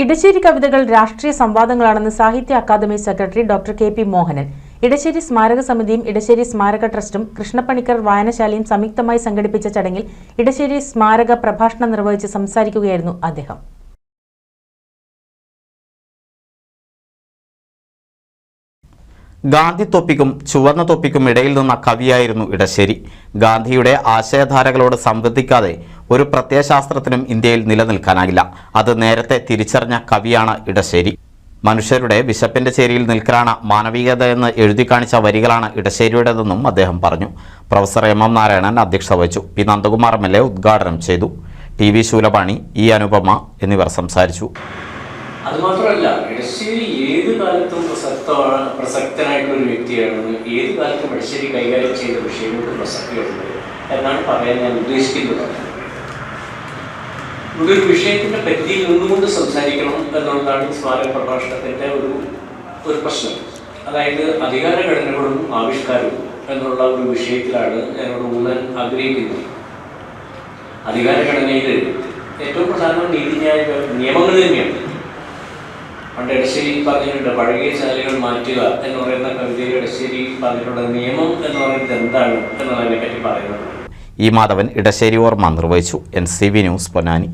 ഇടശ്ശേരി കവിതകൾ രാഷ്ട്രീയ സംവാദങ്ങളാണെന്ന് Sahitya Akademi secretary doctor K P Mohanan. Edasseri സ്മാരക സമിതിയും ഇടശ്ശേരി സ്മാരക ട്രസ്റ്റും കൃഷ്ണപ്പണിക്കർ വായനശാലയും സംയുക്തമായി സംഘടിപ്പിച്ച ചടങ്ങിൽ ഇടശ്ശേരി സ്മാരക പ്രഭാഷണം നിർവഹിച്ച് സംസാരിക്കുകയായിരുന്നു അദ്ദേഹം. ഗാന്ധി തൊപ്പിക്കും ചുവന്ന തൊപ്പിക്കും ഇടയിൽ നിന്ന കവിയായിരുന്നു ഇടശ്ശേരി. ഗാന്ധിയുടെ ആശയധാരകളോട് സംവദിക്കാതെ ഒരു പ്രത്യയശാസ്ത്രത്തിനും ഇന്ത്യയിൽ നിലനിൽക്കാനാകില്ല. അത് നേരത്തെ തിരിച്ചറിഞ്ഞ കവിയാണ് ഇടശ്ശേരി. മനുഷ്യരുടെ വിശപ്പിന്റെ ചേരിയിൽ നിൽക്കലാണ് മാനവികതയെന്ന് എഴുതി കാണിച്ച വരികളാണ് ഇടശ്ശേരിയുടേതെന്നും അദ്ദേഹം പറഞ്ഞു. പ്രൊഫസർ എം എം നാരായണൻ അധ്യക്ഷത വഹിച്ചു. പി നന്ദകുമാർ MLA ഉദ്ഘാടനം ചെയ്തു. TV ശൂലപാണി, E അനുപമ എന്നിവർ സംസാരിച്ചു. അതുമാത്രമല്ല, ഇടശ്ശേരി ഏത് കാലത്തും പ്രസക്തനായിട്ടുള്ള ഒരു വ്യക്തിയാണ്. ഏത് കാലത്തും ഇടശ്ശേരി കൈകാര്യം ചെയ്ത വിഷയങ്ങൾക്ക് പ്രസക്തിയുണ്ട് എന്നാണ് പറയാൻ ഞാൻ ഉദ്ദേശിക്കുന്നത്. ഇതൊരു വിഷയത്തിൻ്റെ പരിധിയിൽ നിന്നുകൊണ്ട് സംസാരിക്കണം എന്നുള്ളതാണ് സ്മാരക പ്രഭാഷണത്തിൻ്റെ ഒരു പ്രശ്നം. അതായത് അധികാരഘടനകളും ആവിഷ്കാരവും എന്നുള്ള ഒരു വിഷയത്തിലാണ് എന്നോട് ഊന്നാൻ ആഗ്രഹിക്കുന്നത്. അധികാരഘടനയിൽ ഏറ്റവും പ്രധാനം നീതിന്യായ നിയമങ്ങൾ തന്നെയാണ്. പണ്ട് ഇടശ്ശേരി പറഞ്ഞിട്ടുണ്ട്, പഴകിയ ചാലുകൾ മാറ്റുക എന്ന് പറയുന്ന കവിതയിൽ ഇടശ്ശേരി പറഞ്ഞിട്ടുള്ള നിയമം എന്ന് പറയുന്നത് എന്താണ് എന്നതിനെ പറ്റി പറയുന്നത്. ഈ മാധവൻ ഇടശ്ശേരി ഓർമ്മ നിർവഹിച്ചു. NCV news, Ponnani.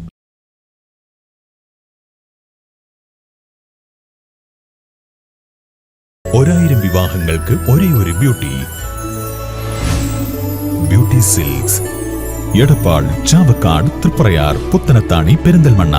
ഒരായിരം വിവാഹങ്ങൾക്ക് ഒരേ ഒരു ബ്യൂട്ടി സിൽക്സ്, എടപ്പാൾ, ചാവക്കാട്, തൃപ്രയാർ, പുത്തനത്താണി, പെരിന്തൽമണ്ണ.